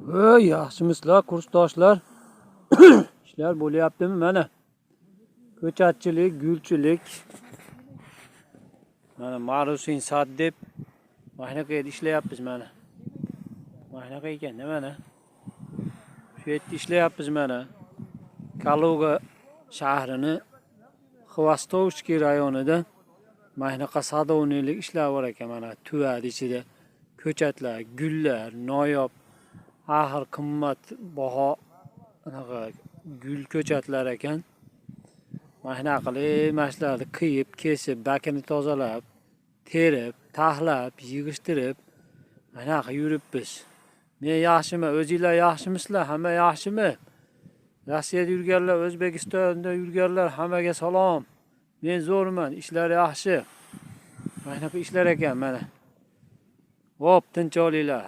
Voy, yaxshimisizlar kursdoshlar? Ishlar bo'lyaptimi mana? Ko'chatchilik, gulchilik. Mana Marusin sad deb mashinaga ishlayapmiz mana. Mashinaga ekan, mana. Shu yerda ishlayapmiz mana. Kaluga shahrini Xvostovskiy rayonida mashinaga sadovnilik ishlar bor ekan mana. Tuvad ichida ko'chatlar, gullar, noyob axir qimmat baho gul ko'chatlar ekan. Mashina qilib, mashlarni qiyib, kesib, bakini tozalab, terib, taxlab, yig'ishtirib, mana yuribmiz. Men yaxshiman, o'zingizlar yaxshimisizlar? Hamma yaxshimi? Rossiyada yurganlar, O'zbekistonda yurganlar hammaga salom. Men zo'rman, ishlar yaxshi. Mana ishlar ekan mana. Hop, tinch olinglar.